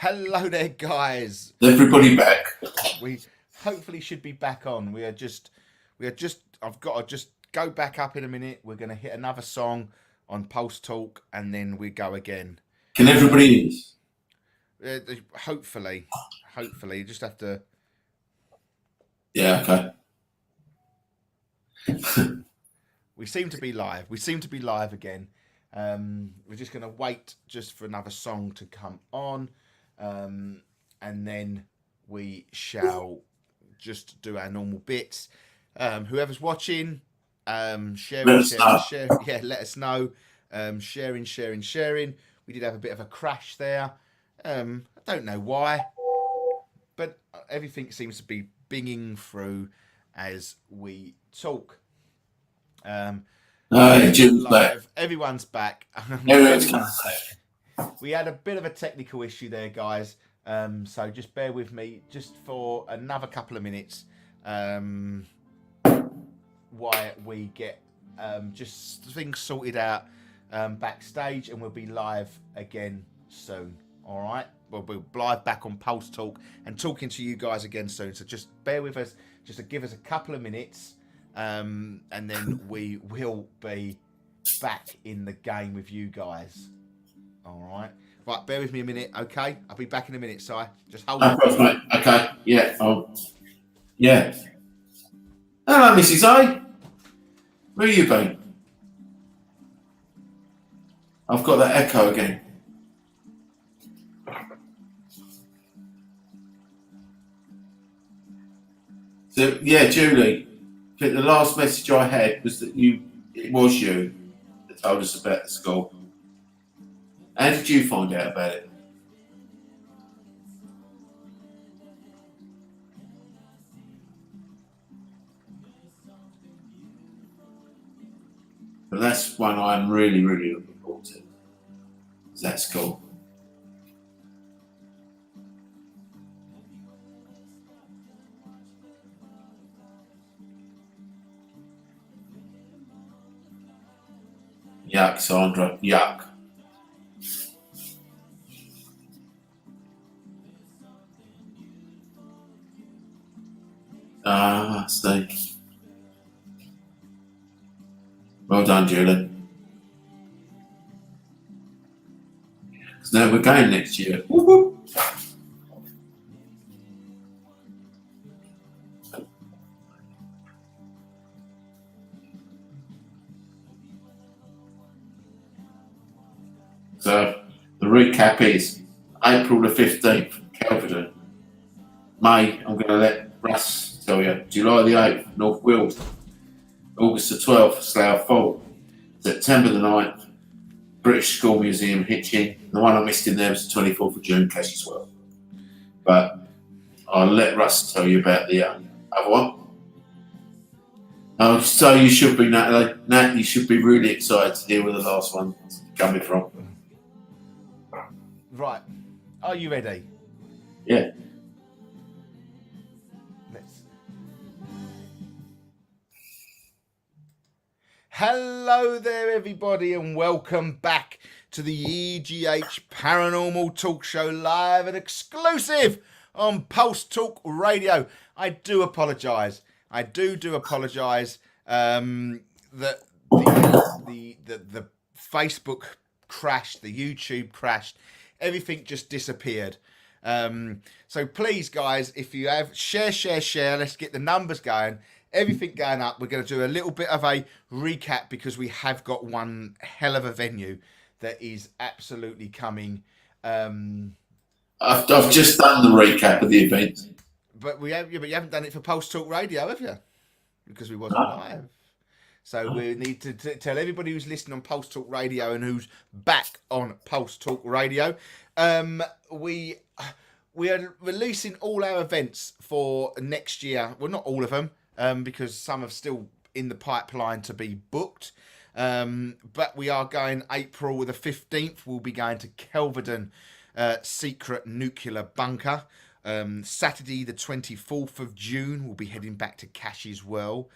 Hello there, guys. Everybody back. We hopefully should be back on. I've got to just go back up in a minute. We're going to hit another song on Post Talk and then we go again. Can everybody hear us? Hopefully. You just have to. Yeah, okay. We seem to be live again. We're just going to wait just for another song to come on. And then we shall just do our normal bits. Whoever's watching, share. Yeah, let us know. Sharing. We did have a bit of a crash there. I don't know why, but everything seems to be binging through as we talk. Jim's back. Everyone's back. Everyone's back. We had a bit of a technical issue there, guys. So just bear with me just for another couple of minutes while we get just things sorted out backstage, and we'll be live again soon. All right? We'll be live back on Pulse Talk and talking to you guys again soon. So just bear with us, just to give us a couple of minutes, and then we will be back in the game with you guys. All right. Right, bear with me a minute, okay? I'll be back in a minute, Si. Just hold on. Mate. Okay, yeah. Yeah. Hello, Mrs. A. Where you been? I've got that echo again. So, yeah, Julie, I think the last message I had was that it was you that told us about the school. How did you find out about it? But that's one I'm really looking forward to. Is that school? Yuck, Sandra. Yuck. Steak. Well done, Julie. Because now we're going next year. Woo-hoo. So the recap is April the 15th, Kelvedon. May, I'm going to let Russ tell you. July the 8th, North Weald. August the 12th, Slough Fall. September the 9th, British School Museum, Hitchin. The one I missed in there was the 24th of June, Cashewell. But I'll let Russ tell you about the other one. Oh, so you should be, Natalie. Nat, you should be really excited to hear where the last one's coming from. Right. Are you ready? Yeah. Hello there, everybody, and welcome back to the EGH Paranormal Talk Show, live and exclusive on Pulse Talk Radio. I do apologise. I do apologise that the Facebook crashed, the YouTube crashed, everything just disappeared. So please, guys, if you have share, let's get the numbers going. Everything going up. We're going to do a little bit of a recap because we have got one hell of a venue that is absolutely coming. I've just done the recap of the event. But you haven't done it for Pulse Talk Radio, have you? Because we wasn't live. So we need to tell everybody who's listening on Pulse Talk Radio and who's back on Pulse Talk Radio. We are releasing all our events for next year. Well, not all of them. Because some are still in the pipeline to be booked. But we are going April the 15th. We'll be going to Kelvedon Secret Nuclear Bunker. Saturday the 24th of June, we'll be heading back to Cashewell.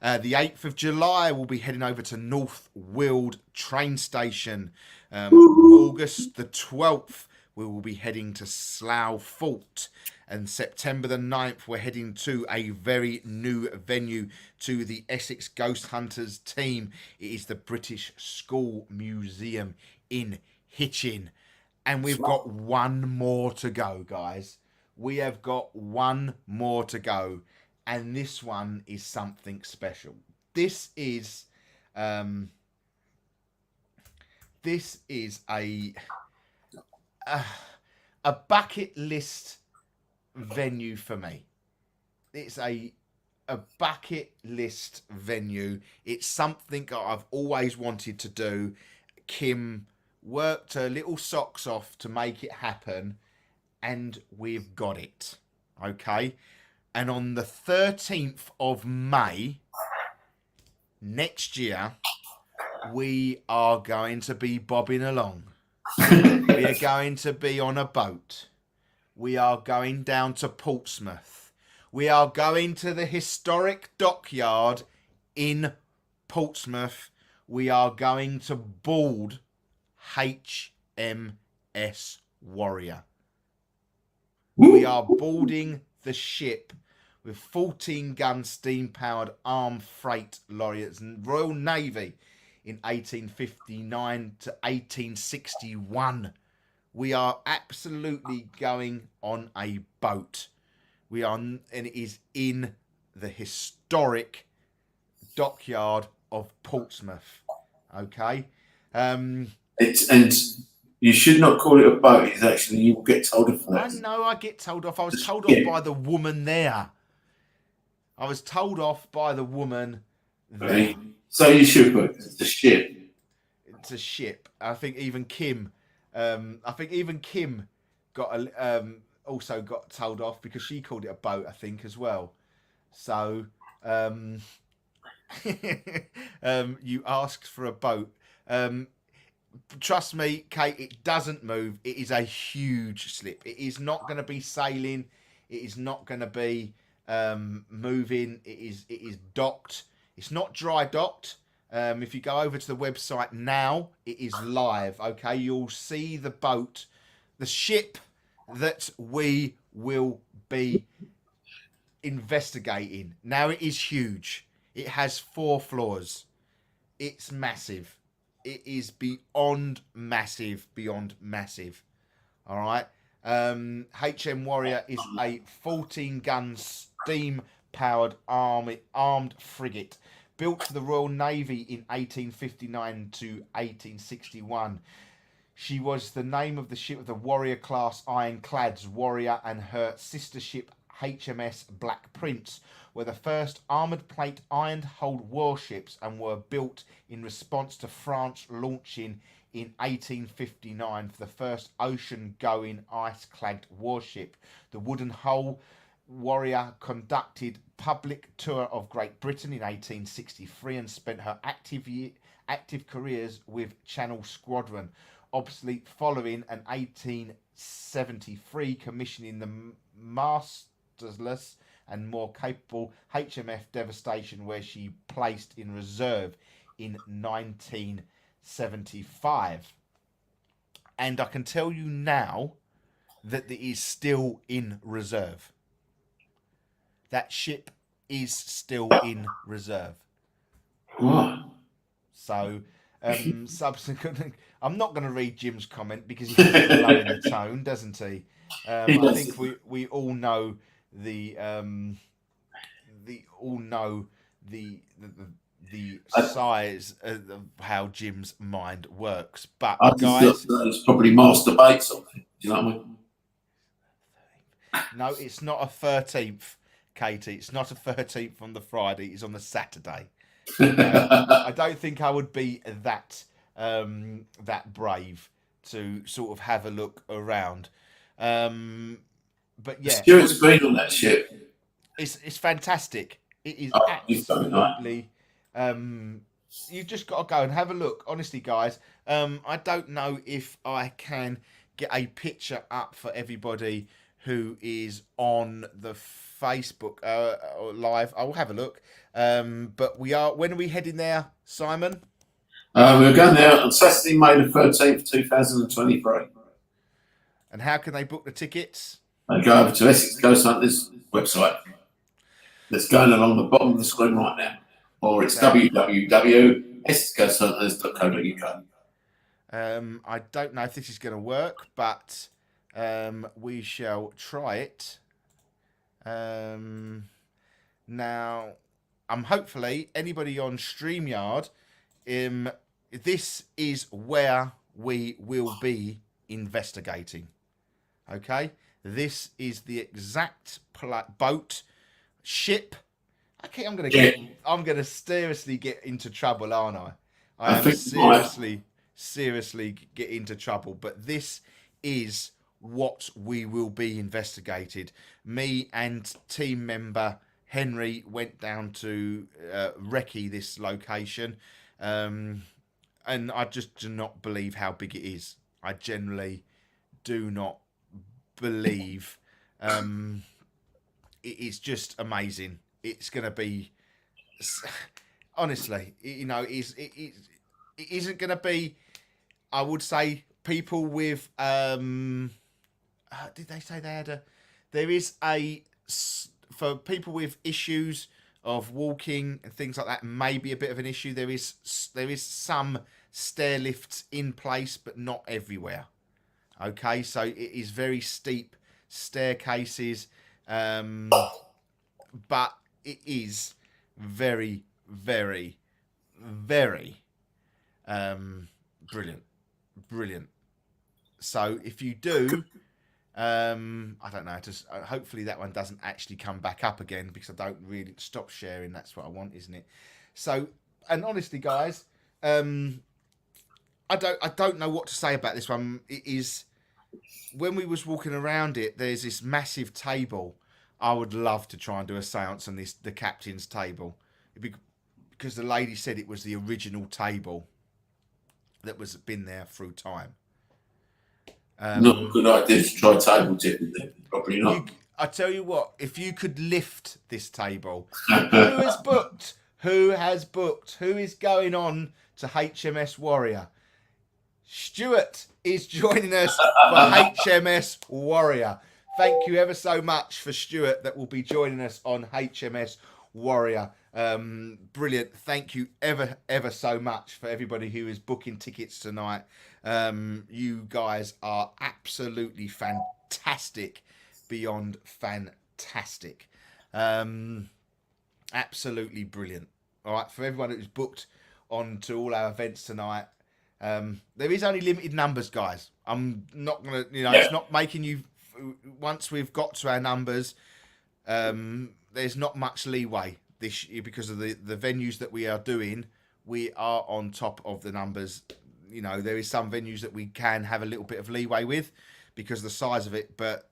The 8th of July, we'll be heading over to North Weald train station. August the 12th, we will be heading to Slough Fort. And September the 9th, we're heading to a very new venue to the Essex Ghost Hunters team. It is the British School Museum in Hitchin. And we've got one more to go, guys. We have got one more to go. And this one is something special. This is a bucket list venue for me. It's a bucket list venue. It's something that I've always wanted to do. Kim worked her little socks off to make it happen, and we've got it. Okay? And on the 13th of May next year, we are going to be bobbing along. We are going to be on a boat. We are going down to Portsmouth. We are going to the historic dockyard in Portsmouth. We are going to board HMS Warrior. We are boarding the ship with 14-gun steam-powered armed freight laureates and Royal Navy in 1859 to 1861. We are absolutely going on a boat. And it is in the historic dockyard of Portsmouth. Okay? And you should not call it a boat. It's actually, you will get told off for that. I know I get told off. I was told off by the woman there. I was told off by the woman there. So you should put it's a ship. It's a ship. I think even Kim got also got told off because she called it a boat, I think, as well. So you asked for a boat. Trust me, Kate, it doesn't move. It is a huge slip. It is not going to be sailing. It is not going to be moving. It is docked. It's not dry docked. If you go over to the website now, it is live. Okay, you'll see the boat, the ship that we will be investigating. Now it is huge. It has 4 floors. It's massive. It is beyond massive. All right. HM Warrior is a 14-gun steam-powered armed frigate built for the Royal Navy in 1859 to 1861. She was the name of the ship of the Warrior-class ironclads. Warrior and her sister ship HMS Black Prince were the first armoured plate iron-hulled warships and were built in response to France launching in 1859 for the first ocean-going ice-clad warship. The wooden hull Warrior conducted public tour of Great Britain in 1863 and spent her active careers with Channel Squadron. Obviously, following an 1873 commissioning the masterless and more capable HMF Devastation, where she placed in reserve in 1975. And I can tell you now that it is still in reserve. That ship is still in reserve. What? So, subsequently, I'm not going to read Jim's comment because he keeps lowering the tone, doesn't he? I think we all know the size of how Jim's mind works. But guys, it's probably masturbates on it. Do you know what I mean? No, it's not a 13th, Katie. It's not a 13th on the Friday. It's on the Saturday. I don't think I would be that brave to sort of have a look around. But yeah, Stuart's been on that ship. It's fantastic. It is absolutely. You've just got to go and have a look. Honestly, guys, I don't know if I can get a picture up for everybody who is on the Facebook live. I will have a look. But we are. When are we heading there, Simon? We're going there on Saturday, May the 13th, 2023. And how can they book the tickets? They go over to Essex Ghost Hunters website that's going along the bottom of the screen right now, or it's www.essexghosthunters.co.uk. I don't know if this is going to work, but we shall try it. Now, hopefully anybody on StreamYard, this is where we will be investigating. Okay, this is the exact boat, ship. I'm gonna seriously get into trouble, aren't I? I am seriously get into trouble. But this is what we will be investigated. Me and team member Henry went down to recce this location, and I just do not believe how big it is. I generally do not believe. It is just amazing. It's going to be, honestly, it isn't going to be, I would say, people with, did they say they had for people with issues of walking and things like that, maybe a bit of an issue. There is some stair lifts in place, but not everywhere. Okay, so it is very steep staircases, but it is very, very, very brilliant. So if you do, I don't know, hopefully that one doesn't actually come back up again, because I don't really stop sharing. That's what I want, isn't it? So, and honestly, guys, I don't know what to say about this one. It is, when we was walking around it, there's this massive table. I would love to try and do a seance on the captain's table, because the lady said it was the original table that was been there through time. Not a good idea to try table tipping there. Probably not. I tell you what, if you could lift this table, who has booked? Who is going on to HMS Warrior? Stuart is joining us for HMS Warrior. Thank you ever so much for Stuart that will be joining us on HMS Warrior. Brilliant. Thank you ever so much for everybody who is booking tickets tonight. You guys are absolutely fantastic, beyond fantastic. Absolutely brilliant. All right, for everyone who's booked on to all our events tonight, there is only limited numbers, guys. I'm not gonna, it's not making you. Once we've got to our numbers, there's not much leeway this year because of the venues that we are doing. We are on top of the numbers. There is some venues that we can have a little bit of leeway with because of the size of it, but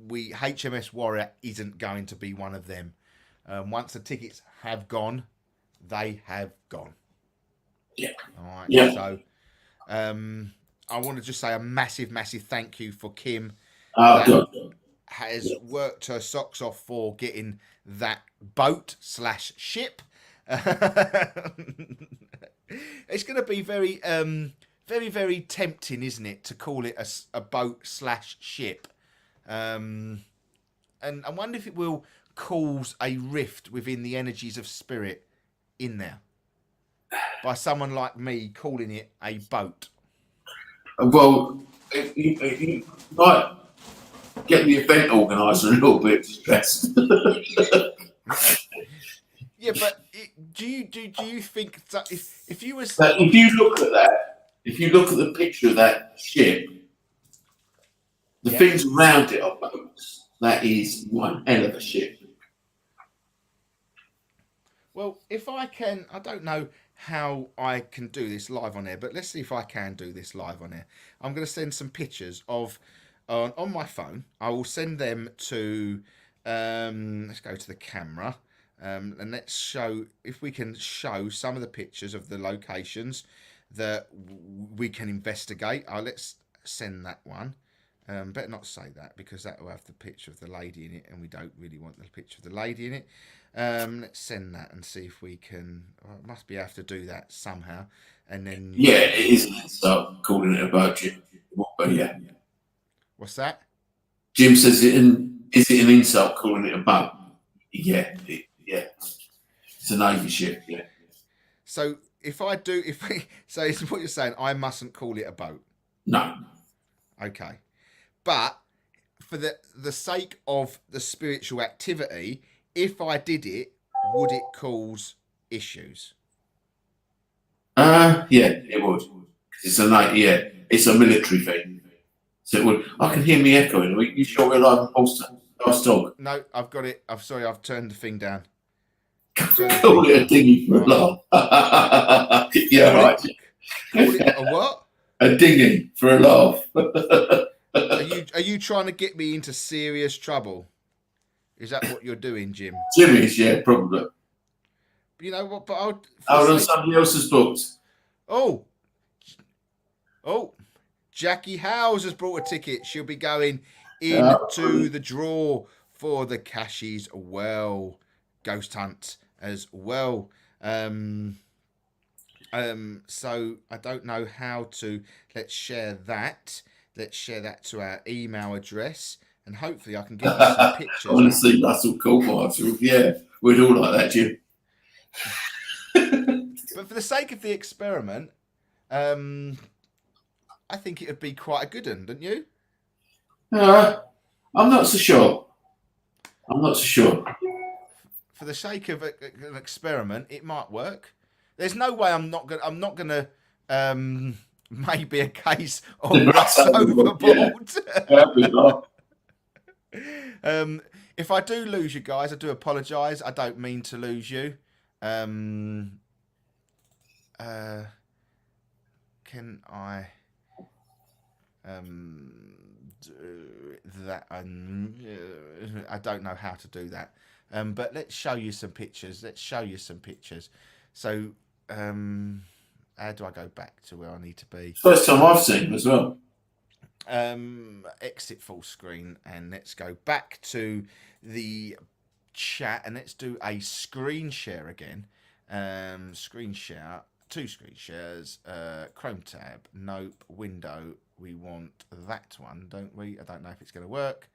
HMS Warrior isn't going to be one of them. Once the tickets have gone, they have gone. Yeah. All right. Yeah. So, I want to just say a massive thank you for Kim. Has worked her socks off for getting that boat/ship. It's going to be very, very tempting, isn't it, to call it a boat/ship? And I wonder if it will cause a rift within the energies of spirit in there by someone like me calling it a boat. Well, you might get the event organizer a little bit stressed. Yeah, but do you think that if you was if you look at the picture of that ship, the things around it are boats. That is one hell of a ship. Well, if I can, I don't know how I can do this live on air, but let's see if I can do this live on air. I'm going to send some pictures of on my phone. I will send them to. Let's go to the camera. And let's show, if we can show some of the pictures of the locations that we can investigate. Let's send that one. Better not say that because that will have the picture of the lady in it, and we don't really want the picture of the lady in it. Let's send that and see if we can. Must be able to do that somehow, and then it is. Start calling it a budget. But yeah. What's that? Jim says, is it an insult calling it a boat? Yeah, yeah. It's a Navy ship, yeah. So so it's what you're saying, I mustn't call it a boat. No. Okay. But for the sake of the spiritual activity, if I did it, would it cause issues? Yeah, it would. It's it's a military thing. So it would. I can hear me echoing. Are you sure we're live on Last Dog? No, I've got it. I'm sorry, I've turned the thing down. Call it a dinghy for a laugh. Yeah, right. Call it a what? A dinghy for a laugh. Are you trying to get me into serious trouble? Is that what you're doing, Jim? Jimmy's, yeah, probably. You know what? But somebody else's books. Oh, Jackie Howes has brought a ticket. She'll be going into the draw for the Cashies Ghost Hunt as well. So I don't know how to. Let's share that. Let's share that to our email address, and hopefully I can get you some pictures. I want to see Russell Coulthard. Yeah, we'd all like that, Jim. But for the sake of the experiment, I think it would be quite a good one, don't you? I'm not so sure. For the sake of an experiment, it might work. There's no way I'm not gonna maybe a case of Russ overboard. If I do lose you guys, I do apologise. I don't mean to lose you. Can I do that? I don't know how to do that. But let's show you some pictures. So, how do I go back to where I need to be? First time I've seen him as well. Exit full screen, and let's go back to the chat, and let's do a screen share again. Screen share, 2 screen shares, Chrome tab, nope, window. We want that one, don't we? I don't know if it's going to work.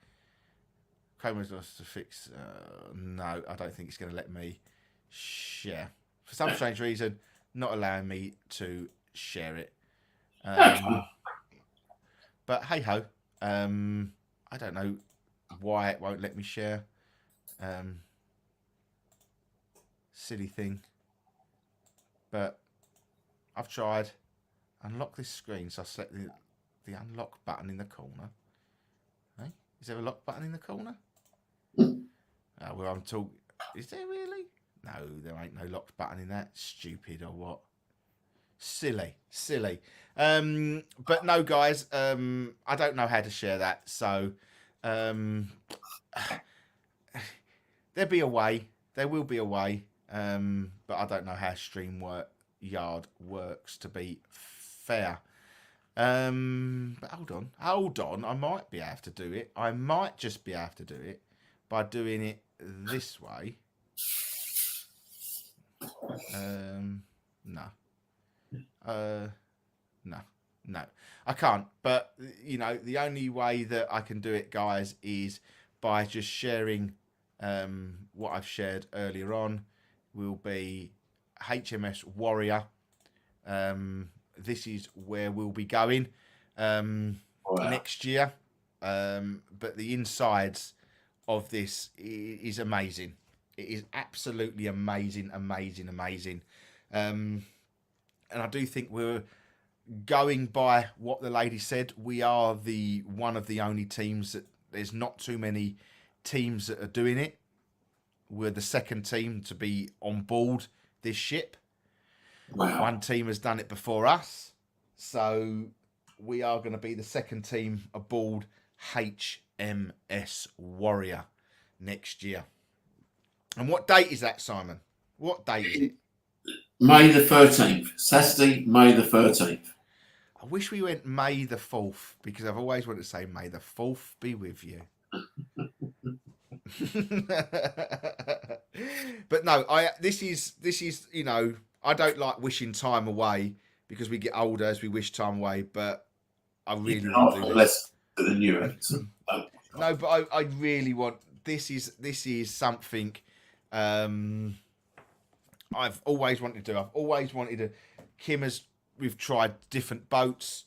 Chrome has lost to fix. No, I don't think it's going to let me share. For some strange reason, not allowing me to share it. But hey ho, I don't know why it won't let me share. Silly thing. But I've tried. Unlock this screen, so I select the unlock button in the corner. Hey, is there a lock button in the corner? Where I'm talking. Is there really? No, there ain't no locked button in that. Stupid or what? Silly. But no, guys. I don't know how to share that. So there'll be a way. There will be a way. But I don't know how StreamYard works, to be fair. But hold on. I might be able to do it. I might just be able to do it by doing it this way. No. No, I can't. But you know, the only way that I can do it, guys, is by just sharing what I've shared earlier on. Will be HMS Warrior. This is where we'll be going next year. But the insides of this is amazing. It is absolutely amazing. And I do think we're going by what the lady said. We are one of the only teams that there's not too many teams that are doing it. We're the second team to be on board this ship. Wow. One team has done it before us. So we are going to be the second team aboard HMS Warrior next year. And what date is that, Simon? What date is it? May the 13th. Saturday, May the 13th. I wish we went May the 4th, because I've always wanted to say May the 4th be with you. But no, this is you know, I don't like wishing time away, because we get older as we wish time away, but I really want to do this. to the new Everton. No, but I really want this is something I've always wanted to do. I've always wanted to. We've tried different boats,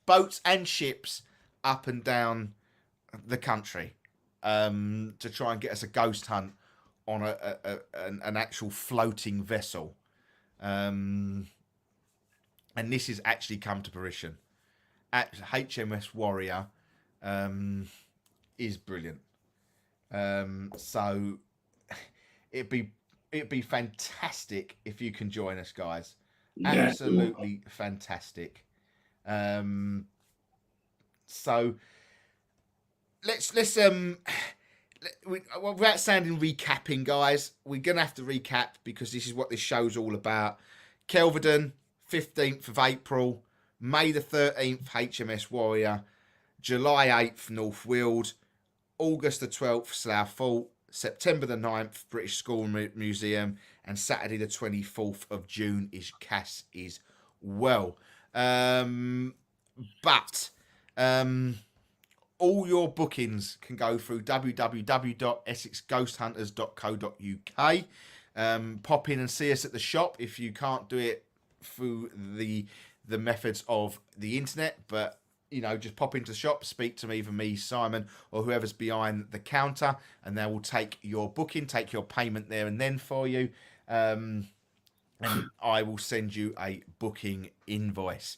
boats and ships up and down the country to try and get us a ghost hunt on an actual floating vessel. And this has actually come to fruition. HMS Warrior is brilliant. So it'd be fantastic if you can join us, guys. Yeah. Absolutely fantastic. So let's without sounding recapping, guys, we're gonna have to recap because this is what this show's all about. Kelvedon, 15th of April, May the 13th, HMS Warrior, July 8th, North Weald, August the 12th, Southall, September the 9th, British School Museum, and Saturday the 24th of June is Cass is well. But all your bookings can go through www.essexghosthunters.co.uk. Pop in and see us at the shop if you can't do it through the methods of the internet, but just pop into the shop, speak to either me, Simon, or whoever's behind the counter, and they will take your booking, take your payment there and then for you, and I will send you a booking invoice.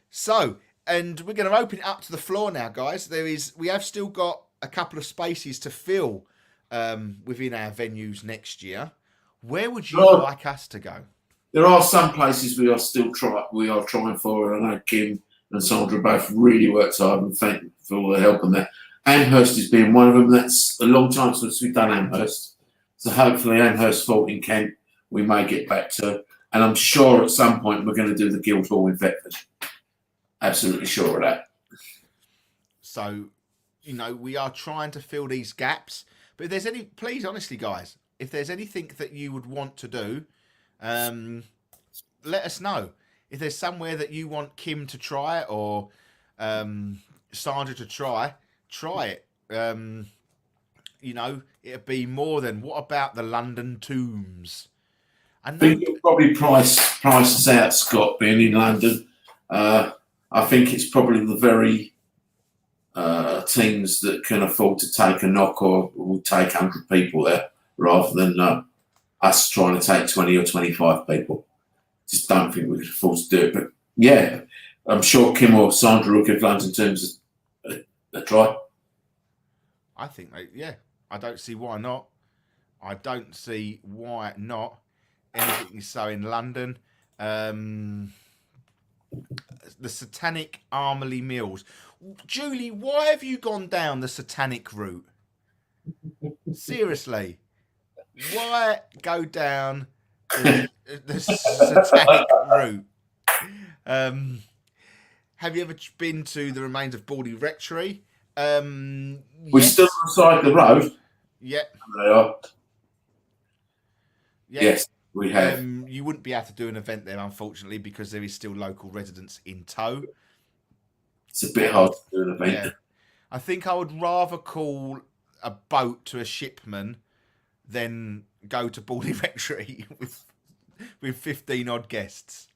So, and we're going to open it up to the floor now, guys. We have still got a couple of spaces to fill within our venues next year. Where would you like us to go? There are some places we are trying for, and I know Kim and Sandra both really worked hard, and thank you for all the help on that. Amherst has been one of them. That's a long time since we've done Amherst. So hopefully Amherst Fort in Kent we may get back to. And I'm sure at some point we're going to do the Guildhall in Thetford. Absolutely sure of that. So, we are trying to fill these gaps. But if there's any, please, honestly, guys, if there's anything that you would want to do, let us know. If there's somewhere that you want Kim to try or Sandra to try it. It'd be more than, what about the London Tombs? I think it'll probably price us out, Scott, being in London. I think it's probably the very teams that can afford to take a knock or will take 100 people there rather than us trying to take 20 or 25 people. Just don't think we can afford to do it. But yeah, I'm sure Kim or Sandra will give London Tombs a try. I think I don't see why not. Anything is so in London. The Satanic Armley Mills. Julie, why have you gone down the satanic route? Seriously. Why go down the satanic route? Have you ever been to the remains of Baldy Rectory? We're still on the side of the road. Yeah. They are. Yeah. Yes, we have. You wouldn't be able to do an event there, unfortunately, because there is still local residents in tow. It's a bit hard to do an event. Yeah. I think I would rather call a boat to a shipman than go to Baldy Rectory with 15 odd guests.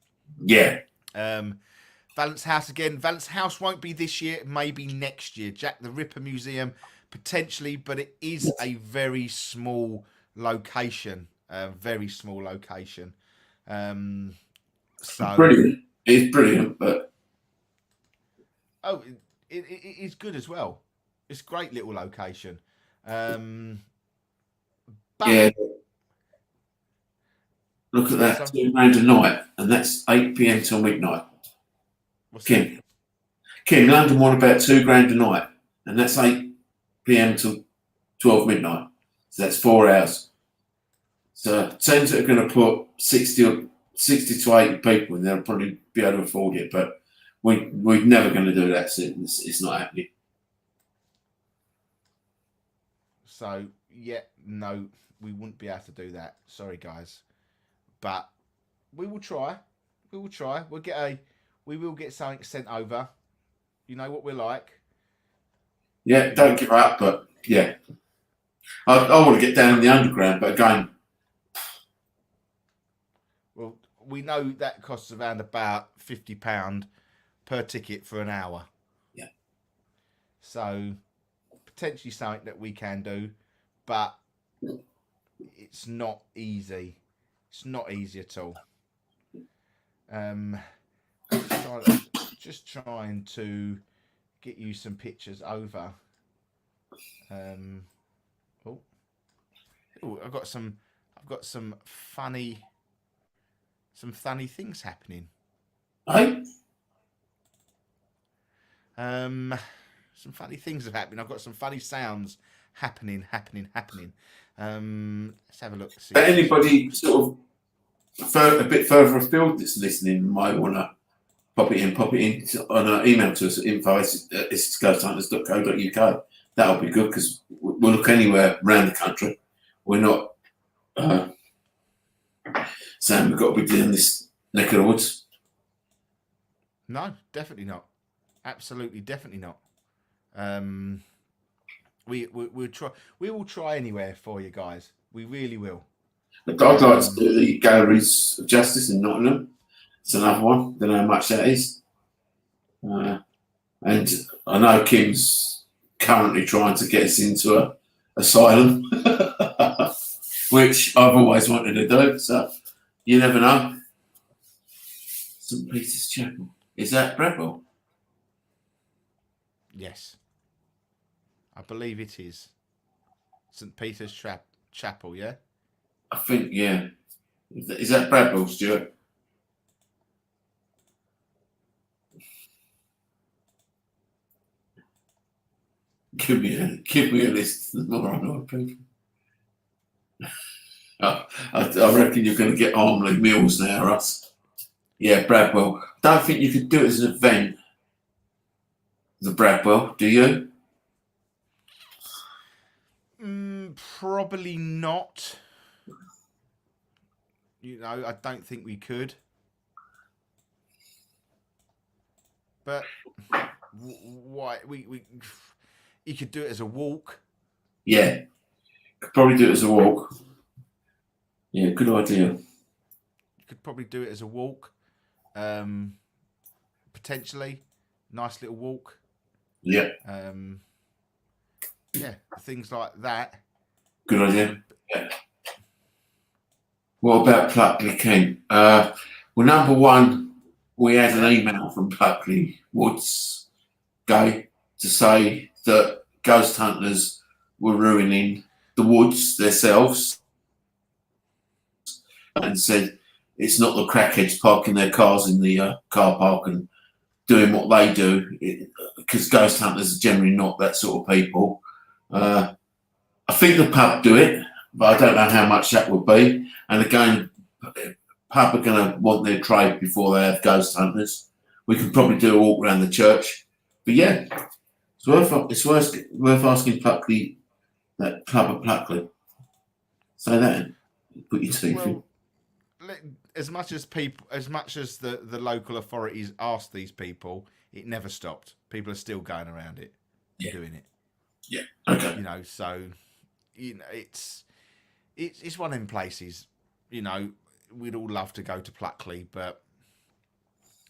Yeah. Valence House again. Valence House won't be this year, maybe next year. Jack the Ripper Museum, potentially, but it is a very small location. So brilliant. It's brilliant, but it is good as well. It's a great little location. But yeah. Look at that, £2 a night, and that's 8 p.m. till midnight. Kim, London want about £2 a night, and that's 8 p.m. till 12 midnight. So that's 4 hours. So teams that are going to put 60 to 80 people in there will probably be able to afford it, but we're never going to do that. So it's not happening. So no, we wouldn't be able to do that. Sorry, guys, but we will try. We will get something sent over. You know what we're like. Yeah, don't give up, but yeah. I want to get down in the underground, but again, Well, we know that costs around about £50 per ticket for an hour. Yeah. So potentially something that we can do, but it's not easy. It's not easy at all. Just trying to get you some pictures over. Oh, I've got some funny things happening. hey, Some funny things have happened. I've got some funny sounds happening. Let's have a look. See anybody sort of a bit further afield that's listening might want to pop it in on an email to us at info@ghosthunters.co.uk. That'll be good because we'll look anywhere around the country. We're not saying we've got to be doing this neck of the woods. No, definitely not. Absolutely, definitely not. We'll try. We will try anywhere for you guys. We really will. I'd like to do the Galleries of Justice in Nottingham. It's another one. Don't know how much that is. And I know Kim's currently trying to get us into a asylum, which I've always wanted to do. So you never know. St. Peter's Chapel. Is that Bradwell? Yes, I believe it is St. Peter's Chapel. Yeah. I think, yeah. Is that Bradwell, Stuart? Give me a list of more unknown people. I reckon you're going to get Armley Mills now, Russ. Yeah, Bradwell. Don't think you could do it as an event, the Bradwell, do you? Probably not. You know, I don't think we could. But why we you could do it as a walk. Yeah, could probably do it as a walk. Yeah, good idea. You could probably do it as a walk. Potentially, nice little walk. Yeah. Yeah, things like that. Good idea. Yeah. What about Pluckley King? Well, number one, we had an email from Pluckley Woods Gay to say that ghost hunters were ruining the woods themselves, and said it's not the crackheads parking their cars in the car park and doing what they do, because ghost hunters are generally not that sort of people. I think the pub do it, but I don't know how much that would be. And again, pub are going to want their trade before they have ghost hunters. We could probably do a walk around the church, but yeah, it's worth asking Pluckley, that pub of Pluckley. Say that. Put your teeth in. As much as the local authorities asked these people, it never stopped. People are still going around it, doing it. Yeah. Okay. You know, so you know it's one of them places. You know, we'd all love to go to Pluckley, but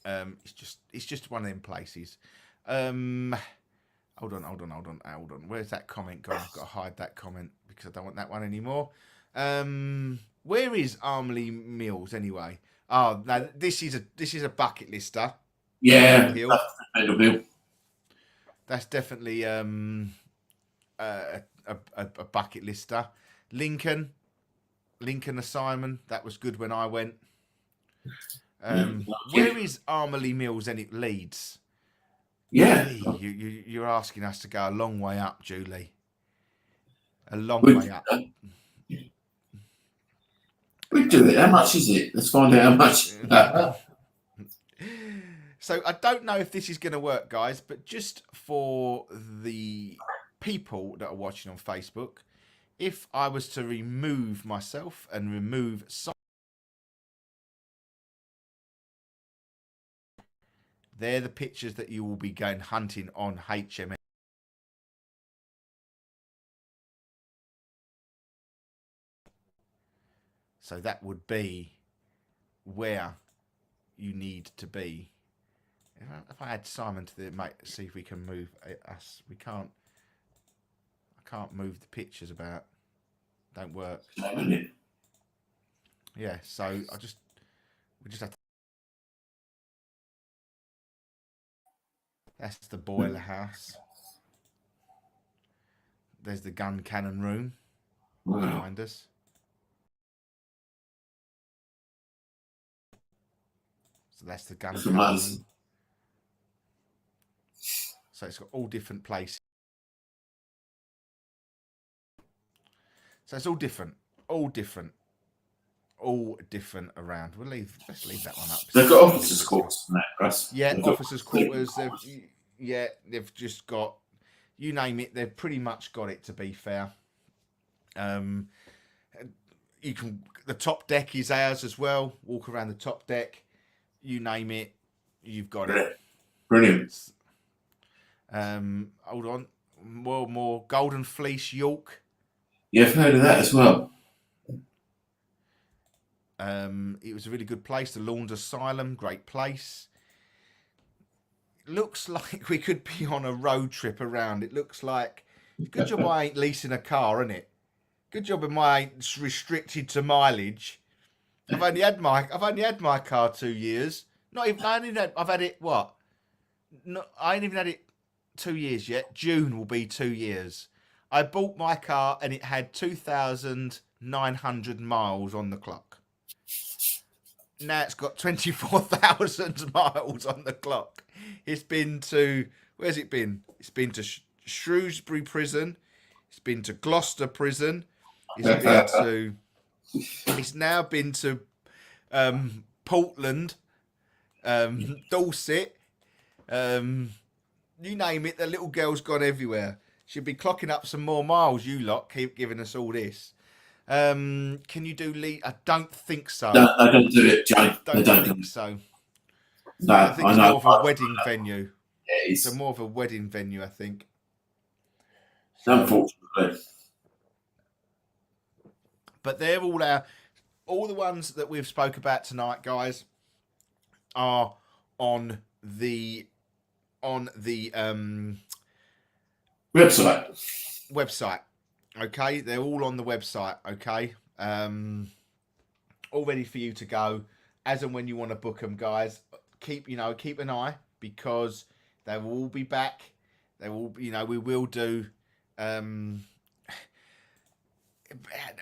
it's just one of them places. Hold on. Where's that comment gone? I've got to hide that comment because I don't want that one anymore. Where is Armley Mills anyway? Oh no, this is a bucket lister. Yeah, that's definitely a bucket lister. Lincoln Assignment, that was good when I went. Where is Armley Mills? And it Leeds. Yeah, you're asking us to go a long way up, Julie. A long way up. We do it. How much is it? Let's find out how much. So I don't know if this is going to work, guys, but just for the people that are watching on Facebook, if I was to remove myself and remove They're the pictures that you will be going hunting on HMS. So that would be where you need to be. If I add Simon to the mate, see if we can move us. We can't. I can't move the pictures about. Don't work. Yeah. So we just have to. That's the boiler house. There's the gun cannon room behind us. So that's the gun cannon room. So it's got all different places. So it's all different around. Let's leave that one up. They've got officers' quarters in that, Russ. Yeah, officers' quarters. They've just got, you name it. They've pretty much got it. To be fair, the top deck is ours as well. Walk around the top deck. You name it, you've got it. Brilliant. Hold on, more Golden Fleece York. Yeah, I've heard of that as well. It was a really good place. The Lawns Asylum, great place. Looks like we could be on a road trip around. It looks like good job I ain't leasing a car, isn't it? Good job I ain't restricted to mileage. I've only had my car 2 years. I've had it what? No, I ain't even had it 2 years yet. June will be 2 years. I bought my car and it had 2,900 miles on the clock. Now it's got 24,000 miles on the clock. It's been to, where's it been? It's been to Shrewsbury Prison. It's been to Gloucester Prison. It's now been to Portland, Dorset. You name it, the little girl's gone everywhere. She'll be clocking up some more miles, you lot. Keep giving us all this. Can you do Lee? I don't think so. No, I don't do it, Joe. I don't think so. No, I think it's more of a wedding venue. Yeah, it's more of a wedding venue, I think. Unfortunately. But they're all the ones that we've spoke about tonight, guys, are on the website. Okay, they're all on the website. Okay, all ready for you to go as and when you want to book them, guys. Keep an eye, because they will all be back. They will, we will do.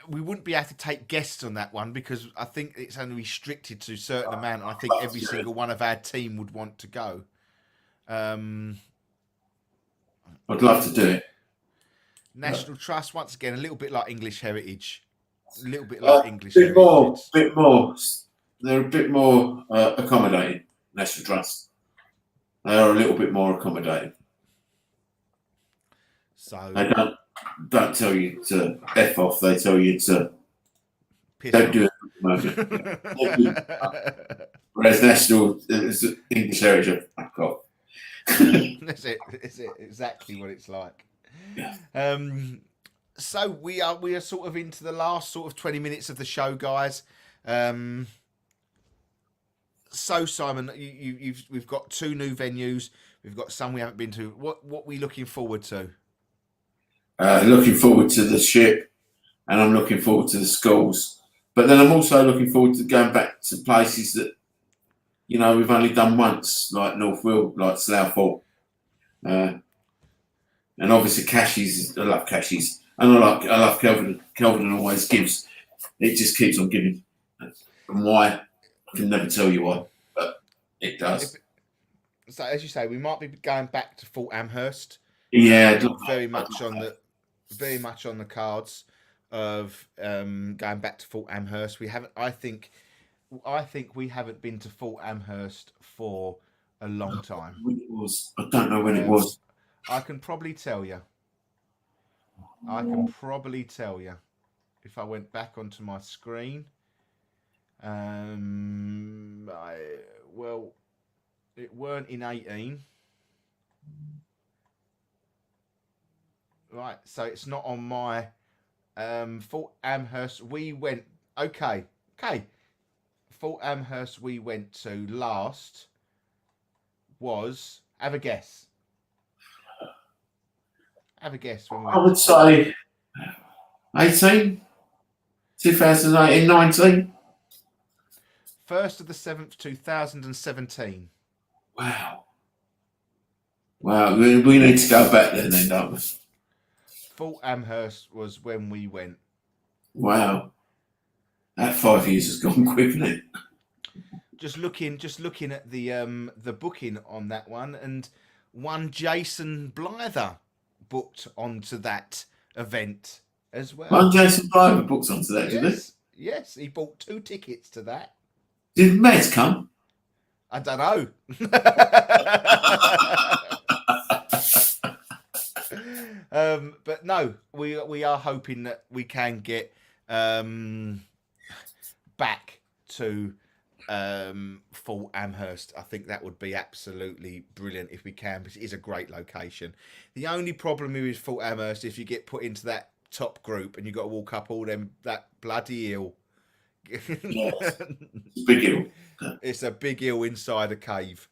We wouldn't be able to take guests on that one because I think it's only restricted to a certain amount. I think every single one of our team would want to go. I'd love to do it. National Trust, once again, a little bit like English Heritage. A little bit like English Heritage. Bit more. They're a bit more accommodating, National Trust. They are a little bit more accommodating. So they don't tell you to F off, they tell you to piss don't off. do it at the moment. Whereas National English Heritage, fuck off. That's it. It's exactly what it's like. Yeah. So we are sort of into the last sort of 20 minutes of the show, guys. So Simon, we've got 2 new venues. We've got some we haven't been to. What are we looking forward to? Looking forward to the ship, and I'm looking forward to the schools. But then I'm also looking forward to going back to places that, we've only done once, like North Will, like Slough Hall. And obviously Cashies, I love Cashies. And I love Kelvin. Kelvin always gives. It just keeps on giving. And why, I can never tell you why, but it does. So as you say, we might be going back to Fort Amherst. Yeah, very much on the cards of going back to Fort Amherst. We haven't. I think we haven't been to Fort Amherst for a long time. When it was, I don't know when it was. I can probably tell you. If I went back onto my screen. It weren't in 18. Right, so it's not on my Fort Amherst. We went okay. Fort Amherst we went to last was, have a guess. Have a guess when we I went would to say 18, 2018, 19. 1st of the 7th, 2017. Wow. Wow, we need to go back there then, don't we? Fort Amherst was when we went. Wow. That 5 years has gone quick, hasn't it? Just looking at the booking on that one, and one Jason Blyther booked onto that event as well. One Jason Blyther booked onto that, did he? Yes, he bought 2 tickets to that. Did Mez come? I don't know. But no, we are hoping that we can get back to Fort Amherst. I think that would be absolutely brilliant if we can, because it is a great location. The only problem with Fort Amherst, if you get put into that top group and you've got to walk up all them that bloody hill. Yes. It's a big hill. It's a big hill inside a cave.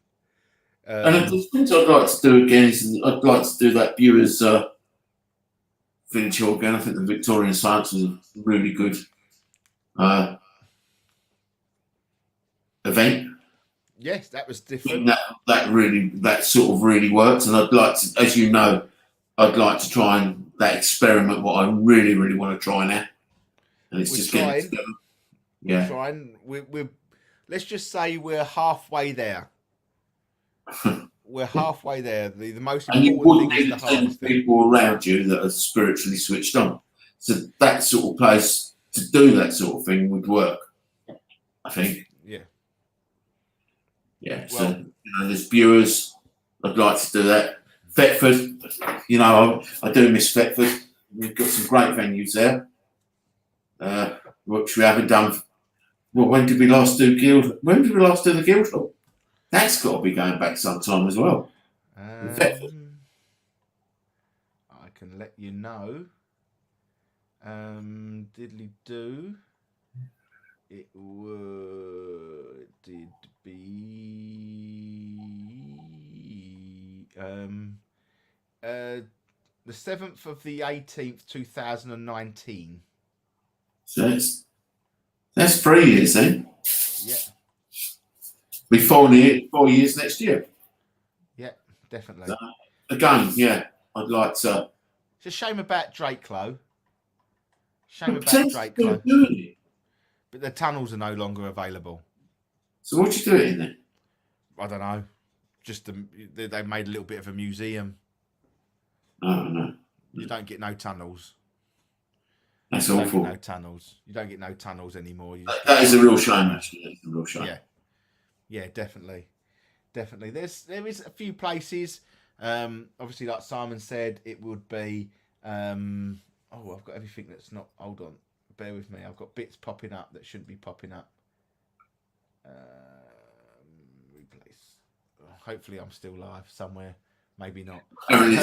And the things I'd like to do again is I'd like to do that Viewers Village Hall again. I think the Victorian Science was a really good event. Yes, that was different. That sort of really worked. And I'd like to, as you know, I'd like to try and that experiment what I really, really want to try now. And it's just getting together. Yeah. We're trying. We're let's just say we're halfway there. We're halfway there. The most And you important wouldn't thing is need the 10 hardest thing. people around you that are spiritually switched on. So that sort of place to do that sort of thing would work, I think. Yeah. Yeah. Well, So, there's viewers. I'd like to do that. Thetford, I do miss Thetford. We've got some great venues there, which we haven't done. Well, when did we last do Guild? When did we last do the Guildhall? That's got to be going back sometime as well. I can let you know. Diddly do. It did be the 7th of the 18th, 2019. So that's 3 years then. Yeah. Be 4 years next year. Yeah, definitely. So, again, yeah, I'd like to. It's a shame about Drakelo. Drakelo. But the tunnels are no longer available. So what you do it in then? I don't know. Just they made a little bit of a museum. Oh no. You don't get no tunnels. That's awful. No tunnels. You don't get no tunnels anymore. That is a real shame, actually. That's a real shame. Yeah. Yeah, definitely. There is a few places. Obviously, like Simon said, it would be. I've got everything that's not. Hold on, bear with me. I've got bits popping up that shouldn't be popping up. Replace. Hopefully, I'm still live somewhere. Maybe not. Apparently,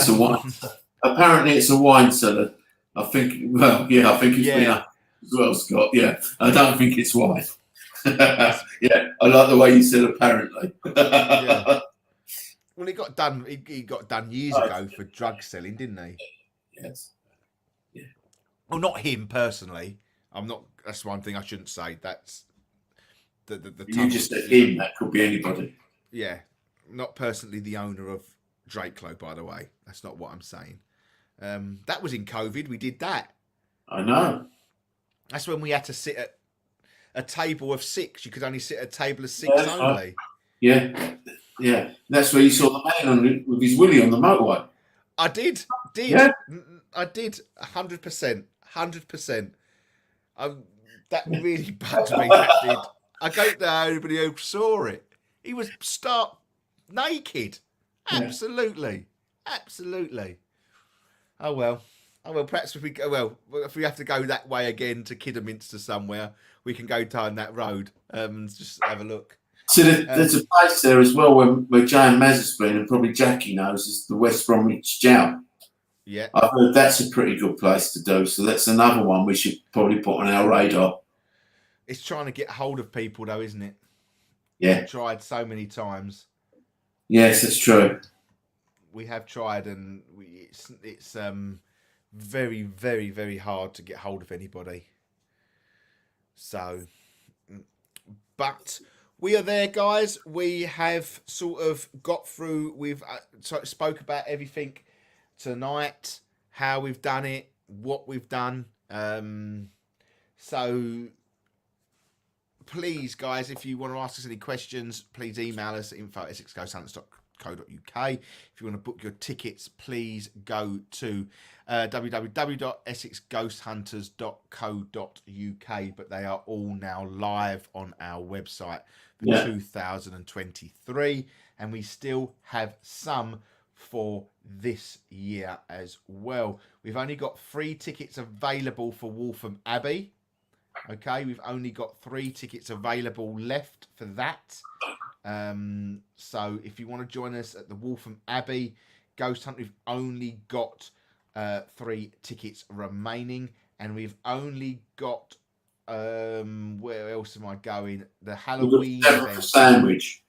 it's a wine cellar. I think. Well, yeah, I think it's been up as well, Scott. Yeah, I don't think it's wine. Yeah, I like the way you said apparently. Yeah. Well, he got done. He got done years ago for drug selling, didn't he? Yes. Yeah. Well, not him personally. I'm not. That's one thing I shouldn't say. That's the. You just said him. That could be anybody. Yeah, not personally the owner of Drakelo, by the way. That's not what I'm saying. That was in COVID. We did that. I know. That's when we had to sit at a table of 6. You could only sit at a table of 6 only. Yeah. Yeah. That's where you saw the man with his willy on the motorway. I did. Yeah. I did. 100%. 100%. That really bugged me. That did. I don't know how anybody else saw it. He was stark naked. Absolutely. Absolutely. Oh well. Perhaps if we have to go that way again to Kidderminster somewhere, we can go down that road and just have a look. So there's a place there as well where Jay and Maz has been, and probably Jackie knows, is the West Bromwich Jowl. Yeah. I've heard that's a pretty good place to do. So that's another one we should probably put on our radar. It's trying to get hold of people, though, isn't it? Yeah. We've tried so many times. Yes, that's true. We have tried, and it's very, very, very hard to get hold of anybody. So, but we are there, guys. We have sort of got through. We've spoke about everything tonight, how we've done it, what we've done. So please, guys, if you want to ask us any questions, please email us at info@essexghosthunters.co.uk. If you want to book your tickets, please go to www.essexghosthunters.co.uk. But they are all now live on our website for 2023, and we still have some for this year as well. We've only got 3 tickets available for Waltham Abbey. Okay, we've only got 3 tickets available left for that. So if you want to join us at the Waltham Abbey Ghost Hunt, we've only got 3 tickets remaining, and we've only got where else am I going? The Halloween event for Sandwich,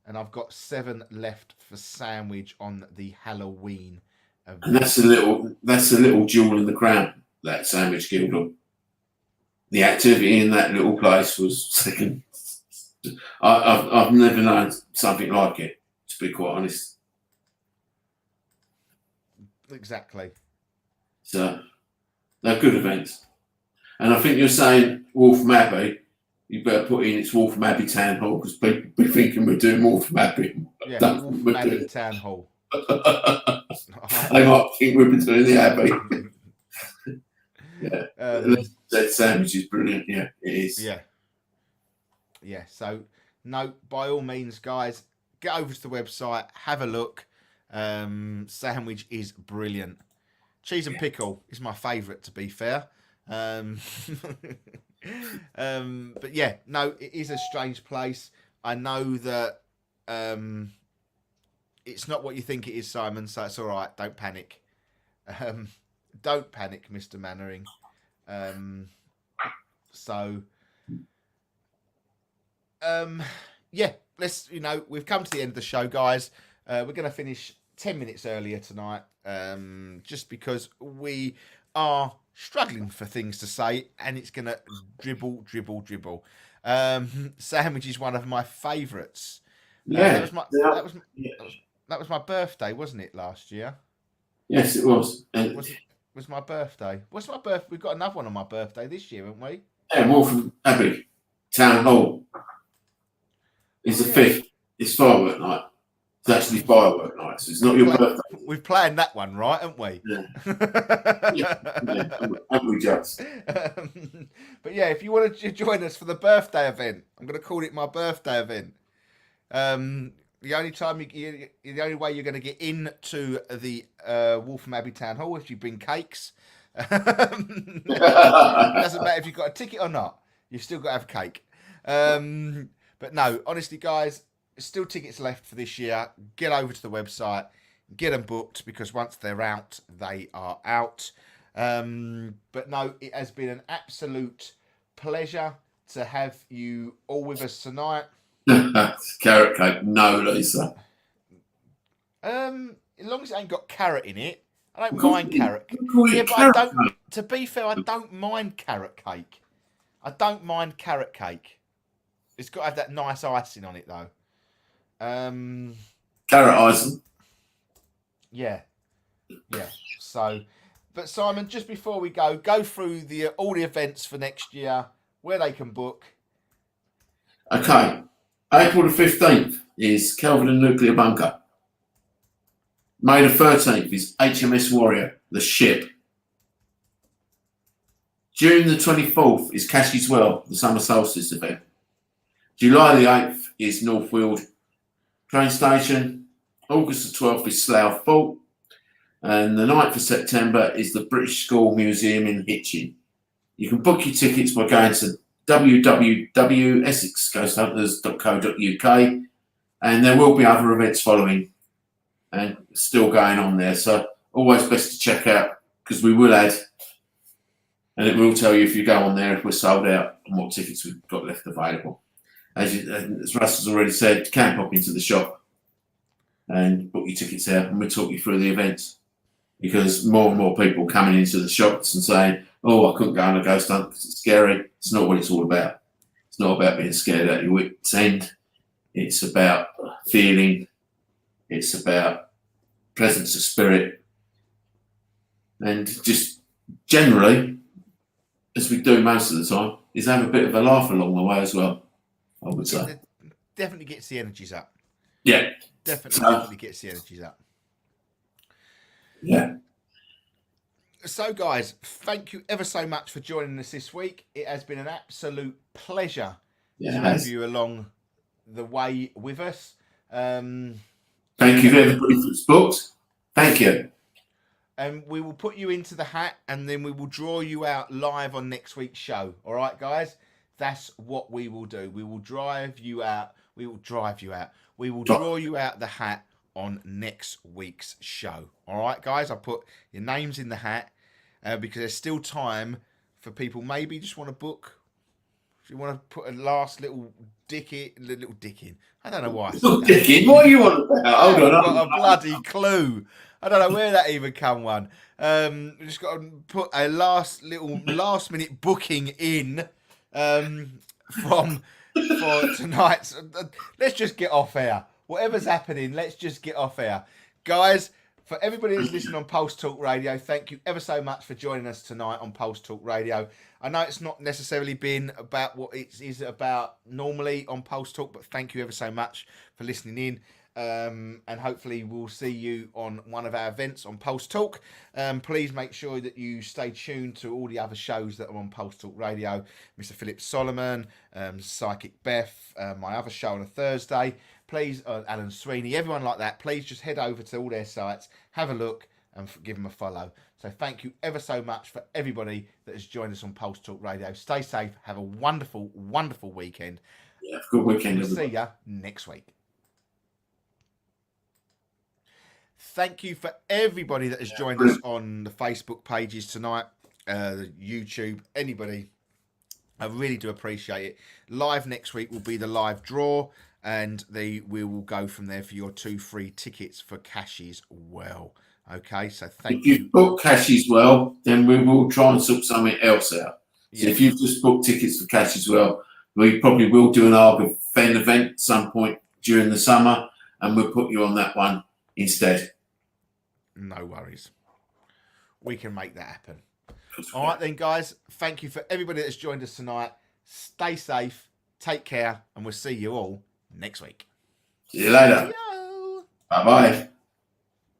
and I've got 7 left for Sandwich on the Halloween event. And that's a little jewel in the crown, that Sandwich Guildhall. The activity in that little place was second. I've never known something like it, to be quite honest. Exactly. So they're good events. And I think you're saying Waltham Abbey, you better put in it's Waltham Abbey Town Hall, because people be thinking we're doing Waltham Abbey. Yeah, Waltham Abbey Town Hall. They might think we've been doing the Abbey. Yeah. That sandwich is brilliant. Yeah, it is. Yeah. Yeah. So, no, by all means, guys, get over to the website, have a look. Sandwich is brilliant. Cheese and pickle is my favourite, to be fair. But yeah, no, it is a strange place. I know that it's not what you think it is, Simon, so it's all right. Don't panic. Don't panic, Mr. Mannering. Yeah, let's, we've come to the end of the show, guys. We're going to finish 10 minutes earlier tonight, just because we are struggling for things to say, and it's going to dribble. Sandwich is one of my favourites. Yeah, that was my birthday, wasn't it, last year? Yes, it was. Was my birthday? What's my birthday? We've got another one on my birthday this year, haven't we? Yeah, Waltham Abbey Town Hall. It's the 5th. It's firework night. It's actually firework night, so it's not your birthday. We've planned that one, right, haven't we? Yeah. Haven't we just? But yeah, if you want to join us for the birthday event, I'm going to call it my birthday event. The only time the only way you're going to get into the Waltham Abbey Town Hall is if you bring cakes. It doesn't matter if you've got a ticket or not. You've still got to have cake. But no, honestly, guys, there's still tickets left for this year. Get over to the website, get them booked, because once they're out, they are out. But no, it has been an absolute pleasure to have you all with us tonight. Carrot cake, no, Lisa. As long as it ain't got carrot in it, I don't mind carrot. Yeah, but I don't. To be fair, I don't mind carrot cake. I don't mind carrot cake. It's got to have that nice icing on it, though. Carrot icing. Yeah. So, but Simon, just before we go through all the events for next year, where they can book. Okay. April the 15th is Kelvedon Nuclear Bunker. May the 13th is HMS Warrior, the ship. June the 24th is Cashie's Well, the summer solstice event. July the 8th is North Weald train station. August the 12th is Slough Fort. And the 9th of September is the British School Museum in Hitchin. You can book your tickets by going to www.essexghosthunters.co.uk, and there will be other events following and still going on there. So always best to check out, because we will add, and it will tell you if you go on there if we're sold out and what tickets we've got left available. As Russ has already said, you can pop into the shop and book your tickets there, and we'll talk you through the events, because more and more people coming into the shops and saying, "Oh, I couldn't go on a ghost hunt because it's scary." It's not what it's all about. It's not about being scared at your wit's end. It's about feeling. It's about presence of spirit, and just generally, as we do most of the time, is have a bit of a laugh along the way as well, I would say. It definitely gets the energies up. Yeah. Definitely gets the energies up. Yeah. So, guys, thank you ever so much for joining us this week. It has been an absolute pleasure to have you along the way with us. Thank you to everybody who's booked. Thank you. And we will put you into the hat, and then we will draw you out live on next week's show. All right, guys? That's what we will do. We will drive you out. We will drive you out. We will draw you out the hat on next week's show. All right, guys? I put your names in the hat because there's still time for people. Maybe just want to book. If you want to put a last little dick in. I don't know why. Little dick in? What are you on about? Hold on. I've got a bloody clue. I don't know where that even come one. We just got to put a last minute booking in for tonight. Let's just get off air. Whatever's happening, let's just get off air. Guys, for everybody who's listening on Pulse Talk Radio, thank you ever so much for joining us tonight on Pulse Talk Radio. I know it's not necessarily been about what it is about normally on Pulse Talk, but thank you ever so much for listening in. And hopefully we'll see you on one of our events on Pulse Talk. Please make sure that you stay tuned to all the other shows that are on Pulse Talk Radio. Mr. Philip Solomon, Psychic Beth, my other show on a Thursday. Please, Alan Sweeney, everyone like that, please just head over to all their sites, have a look, and give them a follow. So thank you ever so much for everybody that has joined us on Pulse Talk Radio. Stay safe. Have a wonderful, wonderful weekend. Yeah, good weekend. We'll see you next week. Thank you for everybody that has joined us on the Facebook pages tonight, the YouTube, anybody. I really do appreciate it. Live next week will be the live draw, and we will go from there for your 2 free tickets for Cashies well. Okay, so thank you. If you've booked Cashies well, then we will try and sort something else out. So if you've just booked tickets for Cashies well, we probably will do an Arbor Fen event at some point during the summer, and we'll put you on that one instead. No worries. We can make that happen. All right then, guys. Thank you for everybody that's joined us tonight. Stay safe, take care, and we'll see you all next week. See you later. Bye-bye.